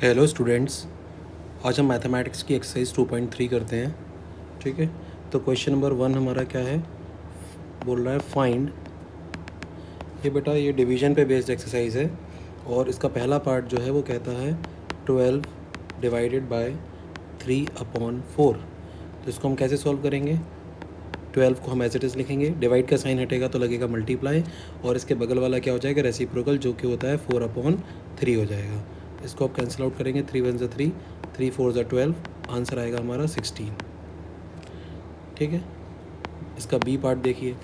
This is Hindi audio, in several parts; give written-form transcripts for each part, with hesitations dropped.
हेलो स्टूडेंट्स, आज हम मैथमेटिक्स की एक्सरसाइज 2.3 करते हैं। ठीक है, तो क्वेश्चन नंबर 1 हमारा क्या है, बोल रहा है फाइंड। ये बेटा ये डिवीजन पे बेस्ड एक्सरसाइज है और इसका पहला पार्ट जो है वो कहता है 12 डिवाइडेड बाय 3/4। तो इसको हम कैसे सॉल्व करेंगे? 12 को हम एज इट इज़ लिखेंगे, डिवाइड का साइन हटेगा तो लगेगा मल्टीप्लाई, और इसके बगल वाला क्या हो जाएगा, रेसिप्रोकल, जो कि होता है 4/3 हो जाएगा। इसको आप कैंसिल आउट करेंगे, 3 वन ज़ा 3, 3 4 ज़ा 12, आंसर आएगा हमारा 16। ठीक है, इसका बी पार्ट देखिए।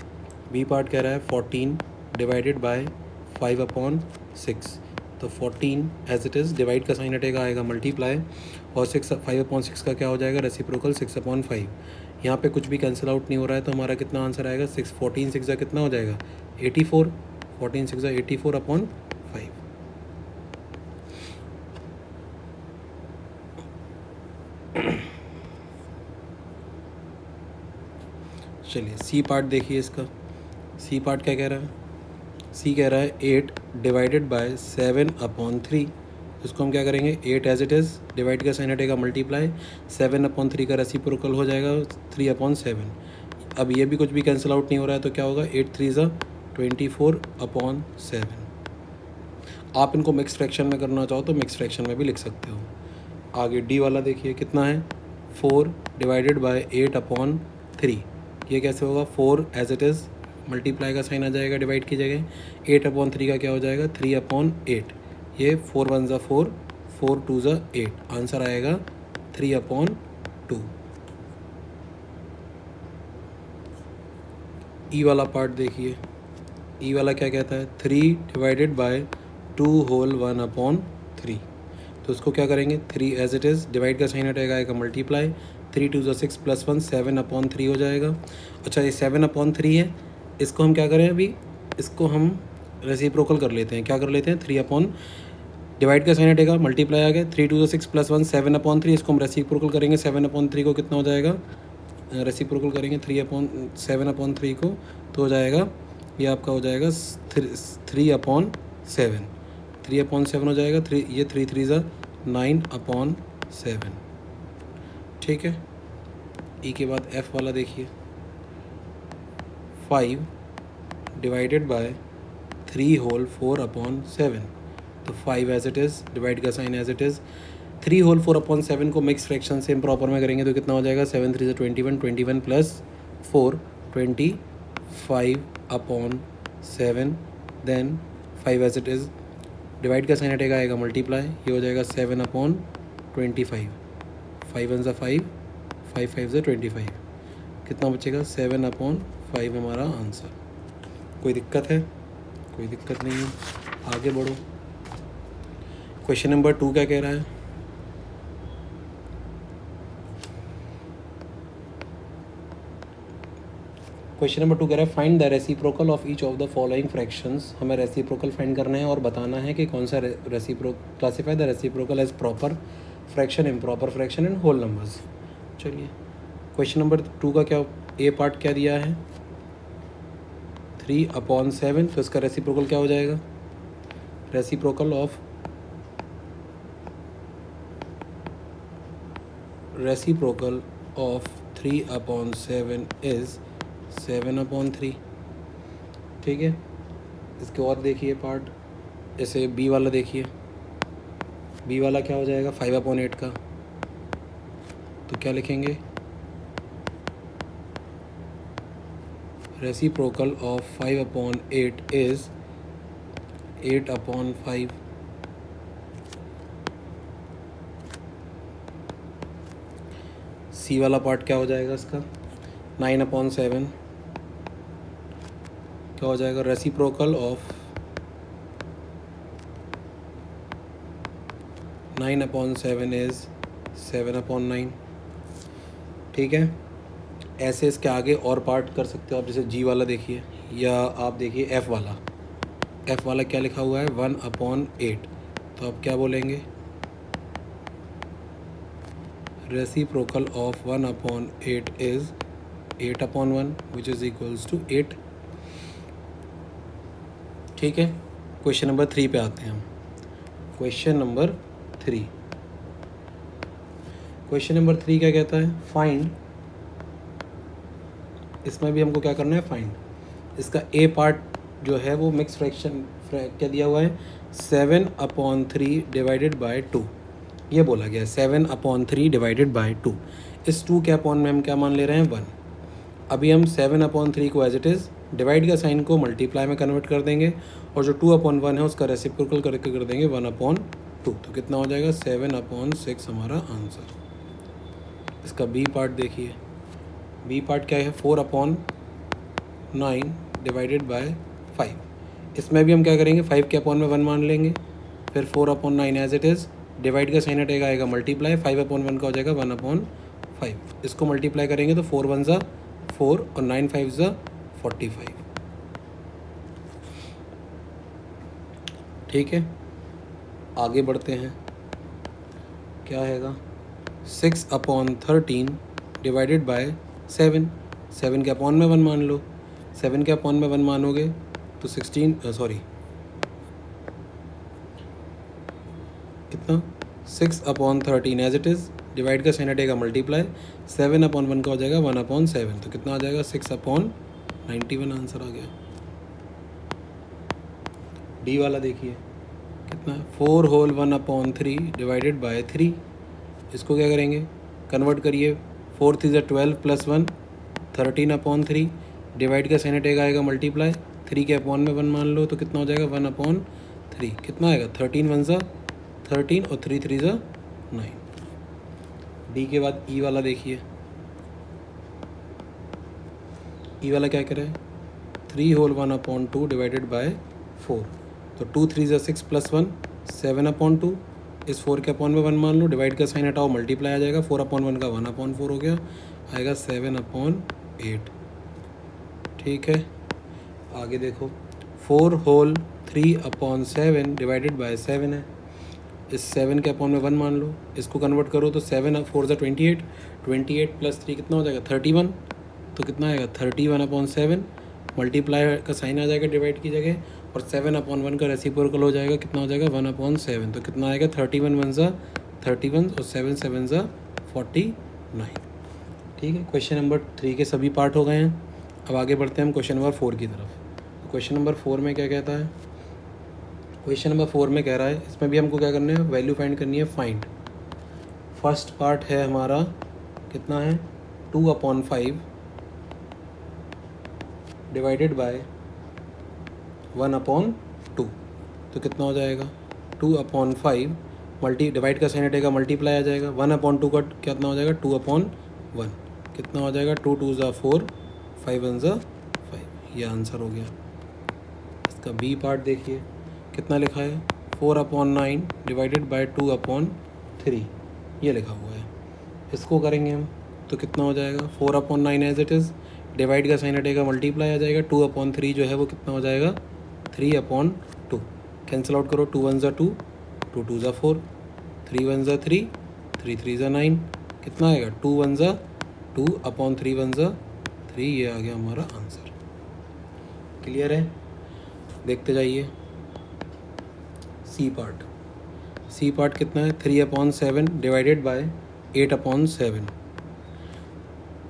बी पार्ट कह रहा है 14 डिवाइडेड बाय 5/6। तो 14 एज इट इज़, डिवाइड का साइन हटेगा, आएगा मल्टीप्लाई, और 5/6 का क्या हो जाएगा, रेसिप्रोकल 6/5। यहाँ पे कुछ भी कैंसिल आउट नहीं हो रहा है, तो हमारा कितना आंसर आएगा, 14 6 कितना हो जाएगा, 84। 14 6 84/5। चलिए सी पार्ट देखिए इसका। सी पार्ट क्या कह रहा है? सी कह रहा है 8 डिवाइडेड बाय 7/3। इसको हम क्या करेंगे, 8 एज इट इज़, डिवाइड का साइन हटेगा मल्टीप्लाई, 7/3 का रेसिप्रोकल हो जाएगा 3/7। अब ये भी कुछ भी कैंसिल आउट नहीं हो रहा है, तो क्या होगा, 8 3 ज़ा 24/7। आप इनको मिक्स फ्रैक्शन में करना चाहो तो मिक्स फ्रैक्शन में भी लिख सकते हो। आगे डी वाला देखिए कितना है, 4 डिवाइडेड बाय 8/3। ये कैसे होगा, 4 एज इट इज़, मल्टीप्लाई का साइन आ जाएगा डिवाइड की जगह, 8/3 का क्या हो जाएगा, 3/8। ये 4 1 ज़ा 4, 4 2 ज़ा 8, आंसर आएगा 3/2। ई वाला पार्ट देखिए। ई वाला क्या कहता है, 3 डिवाइडेड बाय 2 होल 1/3। तो उसको क्या करेंगे, 3 एज इट इज़, डिवाइड का साइन हटेगा, आएगा मल्टीप्लाई, 3 2 ज़ा 6 + 1 7/3 हो जाएगा। अच्छा, ये 7/3 है, इसको हम क्या करें अभी, इसको हम रेसिप्रोकल कर लेते हैं। क्या कर लेते हैं, 3 डिवाइड का साइन हटेगा, मल्टीप्लाई आ गया, 3 2 ज़ा 6 + 1 7/3। इसको हम रेसिप्रोकल करेंगे, 7/3 को कितना हो जाएगा, रेसिप्रोकल करेंगे 7/3 को, तो हो जाएगा, ये आपका हो जाएगा 3/7। 3/7 हो जाएगा, 3 ये 3 3 ज़ा 9/7। ठीक है, ई के बाद एफ वाला देखिए। 5 डिवाइडेड बाय 3 होल 4/7। तो 5 एज इट इज़, डिवाइड का sign as it is, 3 whole 4/7 को मिक्स फ्रैक्शन से इम्प्रॉपर में करेंगे तो कितना हो जाएगा, 7 3 ज़ा 21, 21 + 4 25/7। Then 5 as it is, divide का साइन हटेगा, आएगा मल्टीप्लाई, ये हो जाएगा 7/25। 5 1 ज़ा 5, 5 5 ज़ा 25, कितना बचेगा, 7/5 हमारा आंसर। कोई दिक्कत है? कोई दिक्कत नहीं है, आगे बढ़ो। क्वेश्चन नंबर 2 क्या कह रहा है, क्वेश्चन नंबर 2 कह रहा है find the reciprocal of each of the following fractions. हमें रेसिप्रोकल फाइंड करना है और बताना है कि कौन सा classify the reciprocal as proper fraction, improper fraction and whole numbers. चलिए क्वेश्चन नंबर 2 का क्या, ए पार्ट क्या दिया है, 3/7। तो इसका रेसिप्रोकल क्या हो जाएगा, रेसिप्रोकल ऑफ 3/7 इज़ 7/3। ठीक है, इसके और देखिए पार्ट, जैसे बी वाला देखिए। बी वाला क्या हो जाएगा, 5/8 का, तो क्या लिखेंगे, रेसिप्रोकल ऑफ 5/8 इज़ 8/5। सी वाला पार्ट क्या हो जाएगा इसका, 9/7, क्या हो जाएगा, रेसिप्रोकल ऑफ 9/7 इज़ 7/9। ठीक है, ऐसे इसके आगे और पार्ट कर सकते हो आप, जैसे जी वाला देखिए, या आप देखिए एफ़ वाला। एफ़ वाला क्या लिखा हुआ है, 1/8। तो आप क्या बोलेंगे, reciprocal of 1/8 is 8/1, which is equals to 8। ठीक है, क्वेश्चन नंबर 3 पे आते हैं हम। क्वेश्चन नंबर 3, क्वेश्चन नंबर 3 क्या कहता है, फाइंड, इसमें भी हमको क्या करना है, फाइंड। इसका ए पार्ट जो है वो मिक्स फ्रैक्शन क्या दिया हुआ है, 7/3 डिवाइडेड बाय 2, ये बोला गया है 7/3 डिवाइडेड बाय 2। इस 2 के अपॉन में हम क्या मान ले रहे हैं, 1। अभी हम 7/3 को एज इट इज़ डिवाइड का साइन को मल्टीप्लाई में कन्वर्ट कर देंगे और जो 2/1 है उसका रेसिप्रोकल करके कर देंगे 1/2। तो कितना हो जाएगा, 7/6 हमारा आंसर। इसका बी पार्ट देखिए, बी पार्ट क्या है, 4/9 डिवाइडेड बाय 5। इसमें भी हम क्या करेंगे, 5 के अपॉन में 1 मान लेंगे, फिर 4/9 एज इट इज़, डिवाइड का साइन हटेगा, आएगा मल्टीप्लाई, 5/1 का हो जाएगा 1/5। इसको मल्टीप्लाई करेंगे तो 4 1 4 और 9 5 45। ठीक है, आगे बढ़ते हैं। क्या हैगा, 6/13 डिवाइडेड बाय 7। 7 के अपॉन में 1 मान लो, 7 के अपॉन में 1 मानोगे तो 16 कितना, 6/13 एज इट इज़, डिवाइड का साइन हटेगा मल्टीप्लाई, 7/1 का हो जाएगा 1/7। तो कितना आ जाएगा, 6/91 आंसर आ गया। डी वाला देखिए कितना, 4 होल 1/3 डिवाइडेड बाय 3। इसको क्या करेंगे, कन्वर्ट करिए, 4 3 12 + 1 13/3, डिवाइड का साइन हटेगा, आएगा मल्टीप्लाई, 3 के अपॉन में 1 मान लो तो कितना हो जाएगा 1/3। कितना आएगा, 13 1 13 और 3 3 9। डी के बाद ई वाला देखिए, ई वाला क्या करे, 3 होल 1/2 डिवाइडेड बाय 4। तो 2 3 6 + 1 7/2। इस 4 के अपॉन में 1 मान लो, डिवाइड का साइन हटाओ, मल्टीप्लाई आ जाएगा, 4/1 का 1/4 हो गया, आएगा 7/8। ठीक है, आगे देखो, 4 होल 3/7 डिवाइडेड बाय 7 है। इस 7 के अपॉन में 1 मान लो, इसको कन्वर्ट करो तो 7 4 28, 28 + 3 कितना हो जाएगा 31। तो कितना आएगा 31/7, मल्टीप्लाई का साइन आ जाएगा डिवाइड की जगह, और 7/1 का रेसिप्रोकल हो जाएगा, कितना हो जाएगा 1/7। तो कितना आएगा 31 1 31 और 7 7 49। ठीक है, क्वेश्चन नंबर 3 के सभी पार्ट हो गए हैं। अब आगे बढ़ते हैं हम क्वेश्चन नंबर 4 की तरफ। तो क्वेश्चन नंबर 4 में क्या कहता है, क्वेश्चन नंबर 4 में कह रहा है, इसमें भी हमको क्या करना है, वैल्यू फाइंड करनी है, फाइंड। फर्स्ट पार्ट है हमारा कितना है, 2/5 डिवाइडेड बाय 1/2। तो कितना हो जाएगा 2/5 मल्टी, डिवाइड का साइन हटेगा, मल्टीप्लाई आ जाएगा, 1/2 का कितना हो जाएगा 2/1। कितना हो जाएगा 2 2 4 5 1 5। ये आंसर हो गया। इसका बी पार्ट देखिए कितना लिखा है, 4/9 डिवाइडेड बाय 2/3, ये लिखा हुआ है। इसको करेंगे हम तो कितना हो जाएगा, 4/9 एज इट इज़, डिवाइड का साइन हटेगा, मल्टीप्लाई आ जाएगा, 2/3 जो है वो कितना हो जाएगा 3/2। कैंसिल आउट करो, 2 1 2 2 2 4 3 1 3 3 3 9। कितना आएगा 2 1 2/3 1 3। ये आ गया हमारा आंसर। क्लियर है, देखते जाइए। सी पार्ट, सी पार्ट कितना है, 3/7 डिवाइडेड बाय 8/7।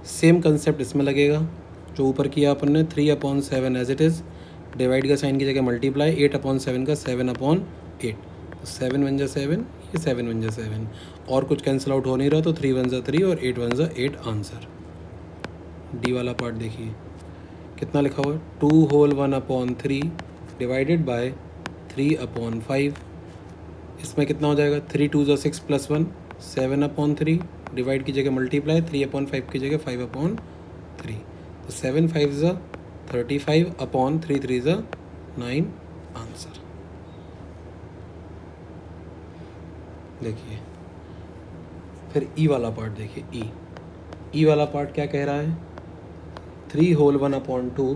सेम कंसेप्ट इसमें लगेगा जो ऊपर किया अपन ने, 3/7 एज इट इज़, डिवाइड का साइन की जगह मल्टीप्लाई, 8/7 का 7/8। 7 1 7, ये 7 1 7, और कुछ कैंसिल आउट हो नहीं रहा, तो 3 1 3 और 8 1 8 आंसर। डी वाला पार्ट देखिए कितना लिखा हुआ है, 2 होल 1/3 डिवाइडेड बाय 3/5। इसमें कितना हो जाएगा, 3 2 6 + 1 7/3, डिवाइड की जगह मल्टीप्लाई, 3/5 की जगह 5/3। तो 7 5 35/3 3 9 आंसर। देखिए फिर ई वाला पार्ट देखिए, ई वाला पार्ट क्या कह रहा है, 3 होल 1/2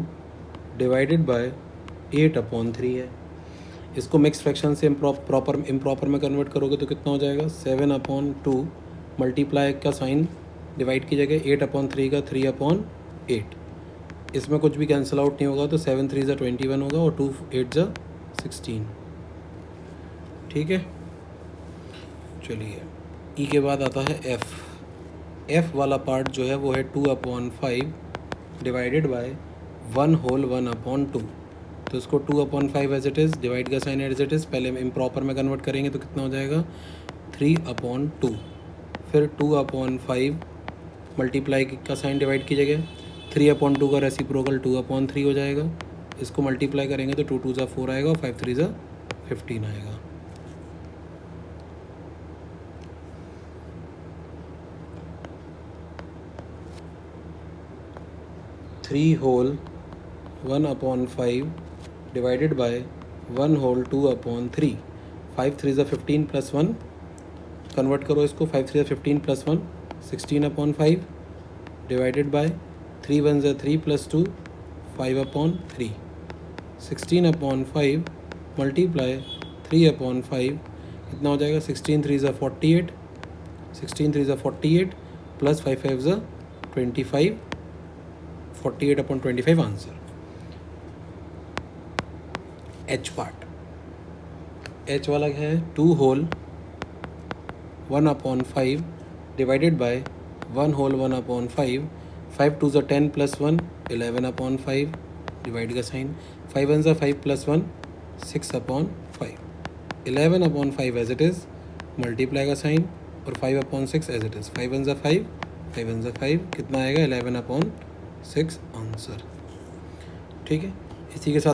डिवाइडेड बाय 8/3 है। इसको मिक्स फ्रैक्शन से इम्प्रॉपर में कन्वर्ट करोगे तो कितना हो जाएगा, 7/2 मल्टीप्लाई का साइन डिवाइड की जगह 8/3 का 3/8। इसमें कुछ भी कैंसिल आउट नहीं होगा, तो 7 3 21 होगा और 2 8 16। ठीक है, चलिए ई के बाद आता है एफ़। एफ वाला पार्ट जो है वो है 2/5 डिवाइडेड बाय 1/1/2। तो इसको 2/5 एज इट इज़, डिवाइड का साइन एज इट इज़, पहले इम्प्रॉपर में कन्वर्ट करेंगे तो कितना हो जाएगा 3/2। फिर 2/5 मल्टीप्लाई का साइन डिवाइड की जगह 3/2 का रेसिप्रोकल 2/3 हो जाएगा। इसको मल्टीप्लाई करेंगे तो 2 2 ज़ा 4 आएगा और 5 3 ज़ा 15 आएगा। Three whole 1/5 divided by 1/2/3। 5 3 ज़ा 15 प्लस 1, कन्वर्ट करो इसको, 5 3 ज़ा 15 प्लस 1 16/5 डिवाइडेड बाय 3 1 ज़ा 3 प्लस 2 5/3। 16/5 मल्टीप्लाई 3/5 कितना हो जाएगा 16 3 ज़ा 48, 16 3 ज़ा 48 प्लस 5 5 ज़ा 25, 48/25 आंसर। एच पार्ट, एच वाला क्या है 2 होल 1/5 डिवाइडेड बाय 1/1/5। 5 2 ज़ा 10 प्लस 1 11/5 डिवाइड का साइन, 5 1 ज़ा 5 plus 1 6/5, 11/5 as it is, multiply का साइन और 5/6 एज इट इज़, 5 1 ज़ा 5 5 1 ज़ा 5 कितना आएगा 11/6 आंसर। ठीक है, इसी के साथ